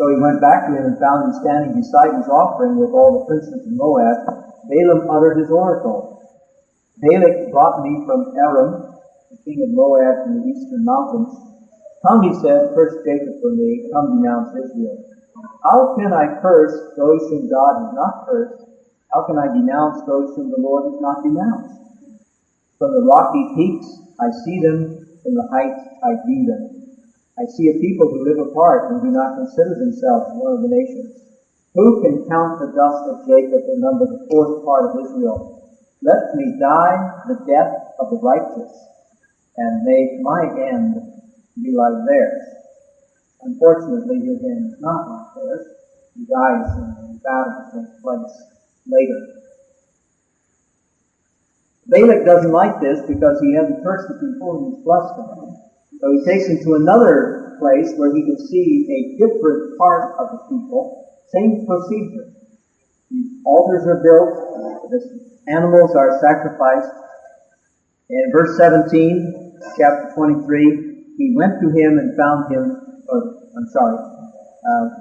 So he went back to him and found him standing beside his offering with all the princes of Moab. Balaam uttered his oracle. Balak brought me from Aram, the king of Moab, from the eastern mountains. Come, he said, curse Jacob for me. Come, denounce Israel. How can I curse those whom God has not cursed? How can I denounce those whom the Lord has not denounced? From the rocky peaks I see them, from the heights I view them. I see a people who live apart and do not consider themselves one of the nations. Who can count the dust of Jacob and number the fourth part of Israel? Let me die the death of the righteous, and may my end be like theirs. Unfortunately, his end is not like theirs. He dies in the battle that takes place later. Balak doesn't like this because he hasn't cursed the people and he's blessed them. So he takes him to another place where he can see a different part of the people. Same procedure. These altars are built. The animals are sacrificed. And in verse 17, chapter 23, he went to him and found him,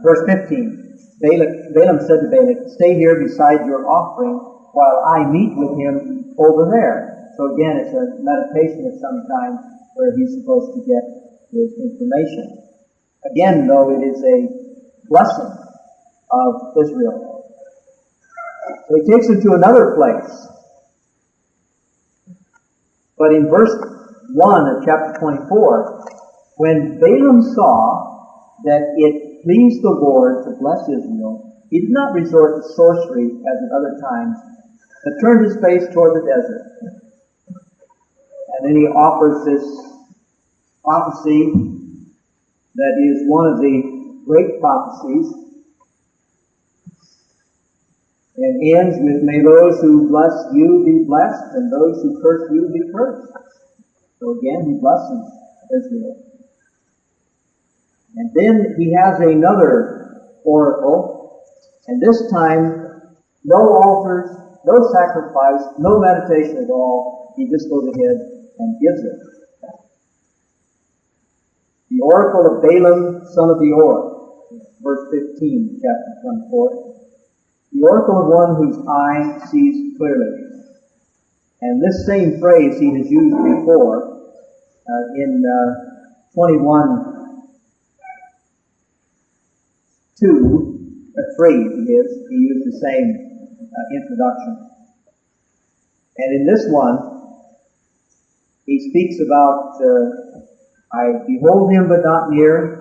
verse 15. Balaam said to Balak, stay here beside your offering while I meet with him over there. So again, it's a meditation of some kind where he's supposed to get his information. Again, though, it is a blessing of Israel. So he takes him to another place. But in verse 1 of chapter 24, when Balaam saw that it pleased the Lord to bless Israel, he did not resort to sorcery as at other times, but turned his face toward the desert. And then he offers this prophecy that is one of the great prophecies, and ends with, may those who bless you be blessed, and those who curse you be cursed. So again, he blesses Israel. And then he has another oracle, and this time, no altars, no sacrifice, no meditation at all. He just goes ahead and gives it. The oracle of Balaam, son of Beor, verse 15, chapter 24. The oracle of one whose eye sees clearly. And this same phrase he has used before in 21:2, he used the same introduction. And in this one, he speaks about, I behold him but not near,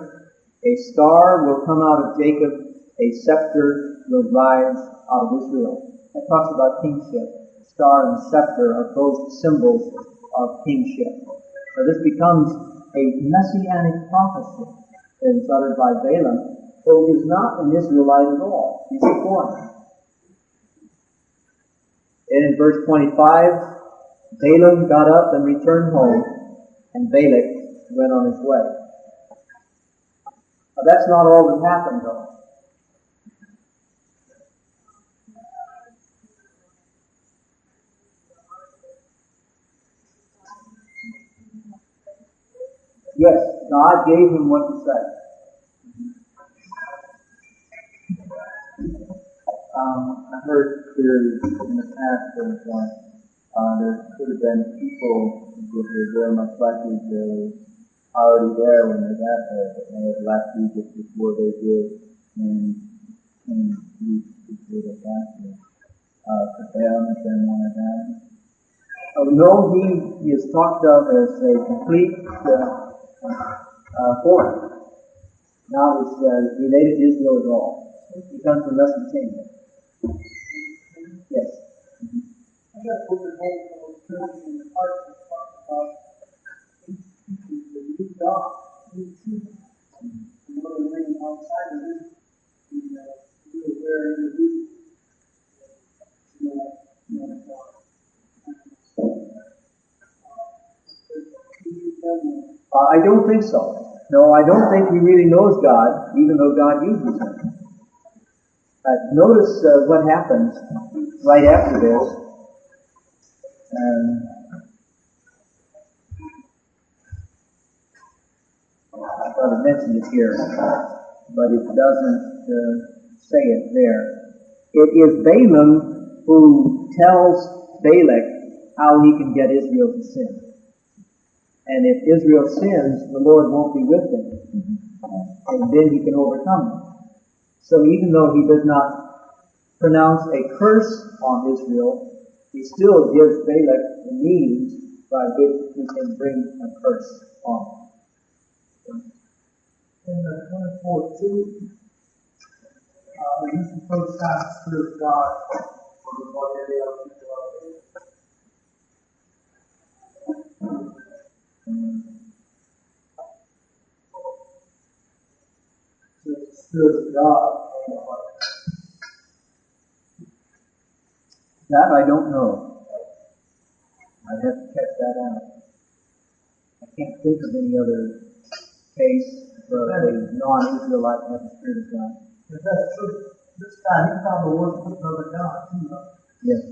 a star will come out of Jacob, a scepter will rise out of Israel. That talks about kingship. The star and the scepter are both symbols of kingship. So this becomes a messianic prophecy that is uttered by Balaam, so he is not an Israelite at all. He's a foreigner. And in verse 25, Balaam got up and returned home, and Balak went on his way. Now that's not all that happened, though. Yes, God gave him what to say. I heard theories in the past that there could have been people that were very much like Israelis already there when they got there, but they had left Egypt before they did, and came to Israel after. Could Balaam have been one of them? No, he is talked of as a complete foreigner. Not as related to Israel at all. He comes from Mesopotamia. Yes. I got book of whole church in the heart that talks about these people that need God, need truth. And what are living outside of this, the aware individual. I don't think so. No, I don't think he really knows God, even though God uses him. Notice what happens right after this. I thought I mentioned it here. but it doesn't say it there. It is Balaam who tells Balak how he can get Israel to sin. And if Israel sins, the Lord won't be with them. And then he can overcome them. So even though he does not pronounce a curse on Israel, he still gives Balak the means by which he can bring a curse on them. In 24:2, we used to first time the Spirit of God for the one that they are people out there. So the Spirit of God. That I don't know. I'd have to check that out. I can't think of any other case where a non-Israelite had the Spirit of God. If that's true, this guy, he found the word for another God, too. Yes.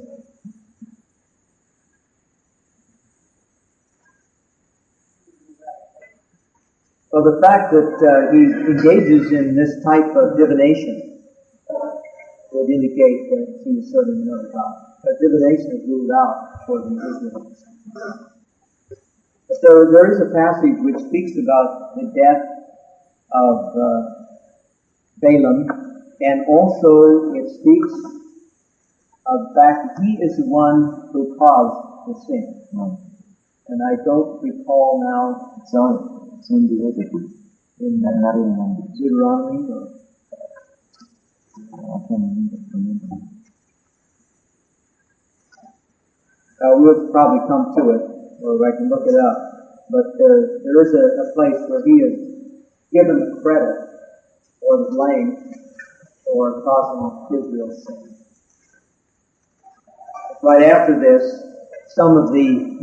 Well, the fact that he engages in this type of divination would indicate that he is serving another God. But divination is ruled out for the Israelites. But there is a passage which speaks about the death of Balaam, and also it speaks of the fact that he is the one who caused the sin. And I don't recall now. It's in the Leviticus. Not in Numbers. Deuteronomy or I can't remember. we'll probably come to it, or I can look it up. But there is a place where he is given the credit or the blame for causing Israel's sin. Right after this, some of the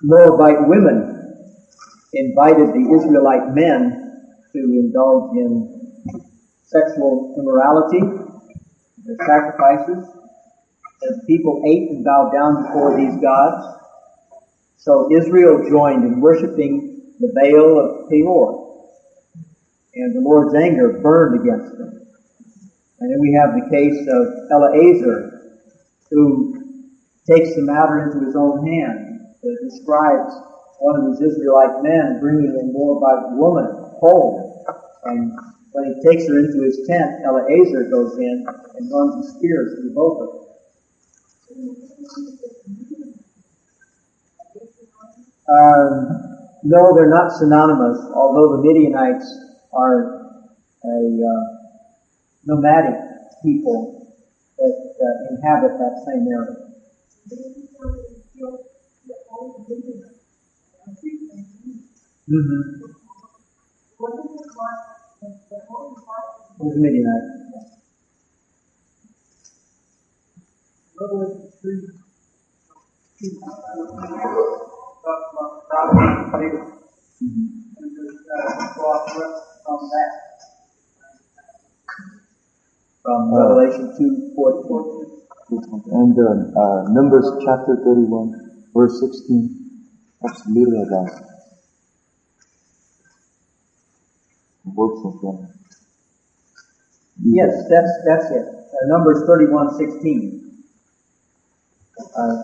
Moabite women invited the Israelite men to indulge in sexual immorality, their sacrifices, and people ate and bowed down before these gods. So Israel joined in worshiping the Baal of Peor, and the Lord's anger burned against them. And then we have the case of Eleazar, who takes the matter into his own hand. It describes one of his Israelite men bringing a Moabite woman home, and when he takes her into his tent, Eleazar goes in and runs the spears through both of them. No, they're not synonymous, although the Midianites are a nomadic people that inhabit that same area. Mm-hmm. It was Midianite. Revelation 3, talks about God being bigger. And there's cross reference from that. From Revelation 2:14. And Numbers chapter 31, verse 16, talks little about the works of God. Yes, that's it. Numbers 31:16.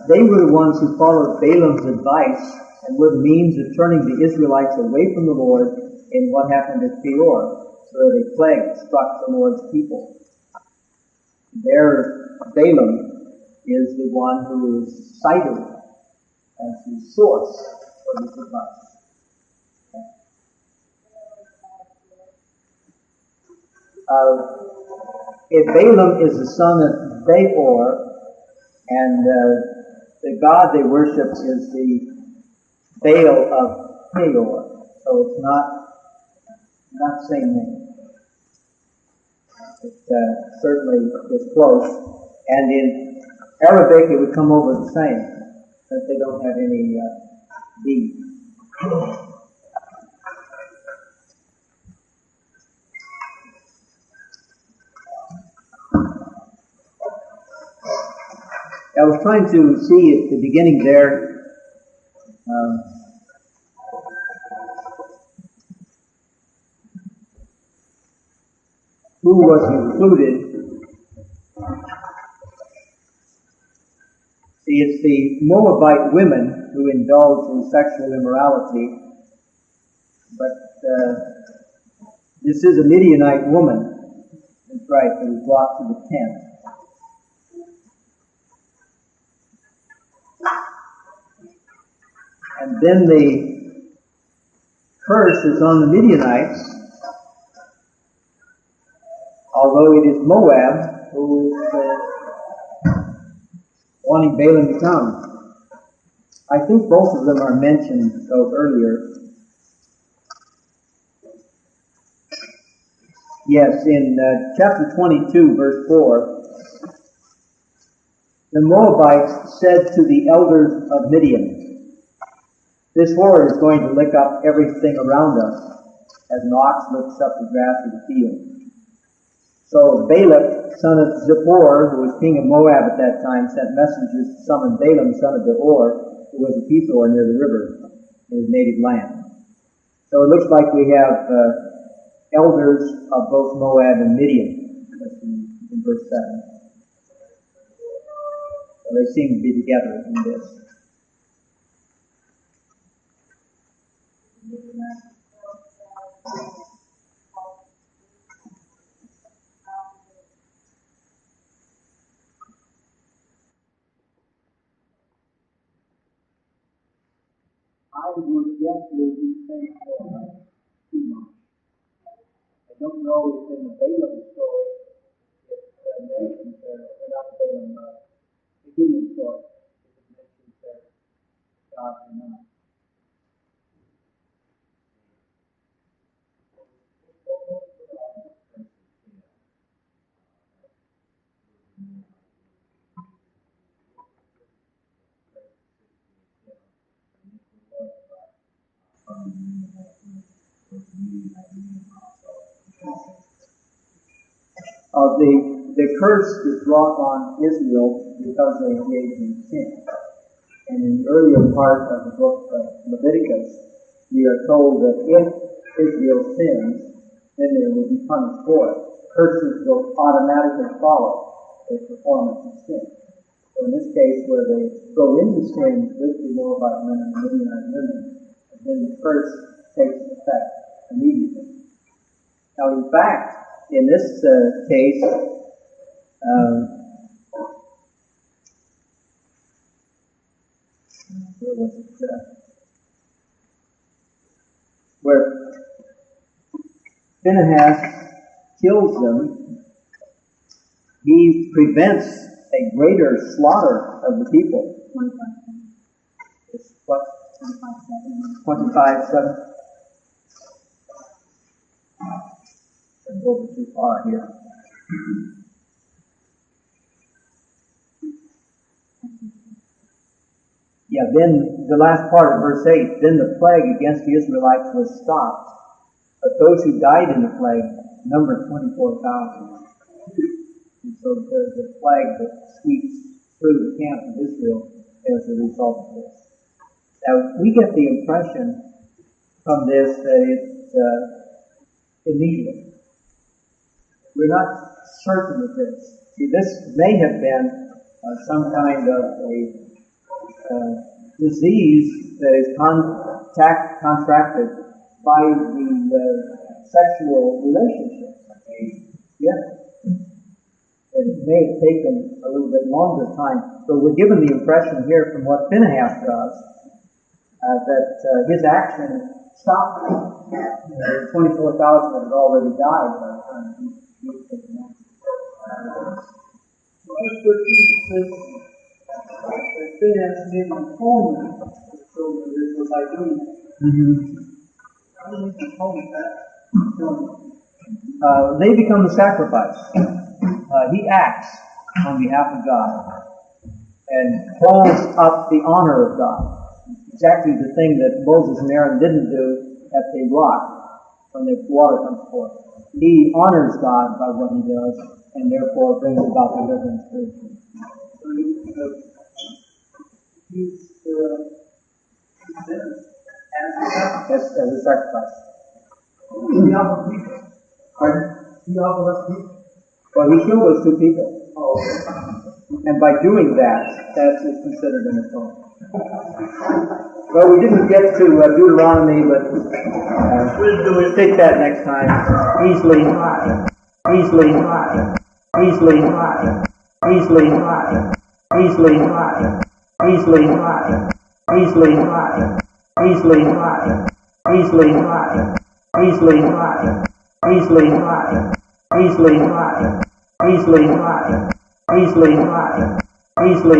They were the ones who followed Balaam's advice and were the means of turning the Israelites away from the Lord in what happened at Peor, so that a plague struck the Lord's people. There, Balaam is the one who is cited as the source for this advice. If Balaam is the son of Beor, and the god they worship is the Baal of Peor, so it's not the same name. It certainly is close, and in Arabic it would come over the same, since they don't have any D. I was trying to see at the beginning there, who was included. See, it's the Moabite women who indulged in sexual immorality, but this is a Midianite woman, that's right, that was brought to the tent. And then the curse is on the Midianites, although it is Moab who is wanting Balaam to come. I think both of them are mentioned though earlier. Yes, in chapter 22, verse 4, the Moabites said to the elders of Midian, "This horde is going to lick up everything around us, as an ox licks up the grass of the field." So Balak, son of Zippor, who was king of Moab at that time, sent messengers to summon Balaam, son of Beor, who was a Pethor near the river in his native land. So it looks like we have elders of both Moab and Midian. That's in verse 7. So they seem to be together in this. I would guess it would be saying Enoch. I don't know if in the Balaam story it mentions there, or not the Balaam, the Gideon story, if it mentions there God or not. The curse is brought on Israel because they engaged in sin. And in the earlier part of the book of Leviticus, we are told that if Israel sins, then they will be punished for it. Curses will automatically follow the performance of sin. So in this case, where they go into sin with the Moabite men and the Midianite women, then the curse takes effect immediately. Now, in fact, in this case, where was it? Where Phinehas kills them, he prevents a greater slaughter of the people. 25/7. It's what? 25/7. 25:7. I'm going too far here. Yeah, then the last part of verse 8, then the plague against the Israelites was stopped, but those who died in the plague numbered 24,000. And so there's a plague that sweeps through the camp of Israel as a result of this. Now, we get the impression from this that it's immediate. We're not certain of this. See, this may have been some kind of a disease that is contracted by the sexual relationship. Yes. It may have taken a little bit longer time, but we're given the impression here from what Phinehas does that his action stopped. 24,000 had already died by the time he was taken out. Verse 13 says that Phinehas made an atonement for the children of Israel by doing that. How do we atonement that? They become the sacrifice. He acts on behalf of God and holds up the honor of God. Exactly the thing that Moses and Aaron didn't do at the rock when the water comes forth. He honors God by what he does and therefore brings about deliverance spiritually. So he's As a sacrifice. He offered people. Pardon? He offered us people. Well, he killed those two people. And by doing that, that is considered an atonement. Well, we didn't get to Deuteronomy, but we'll take that next time. Easily.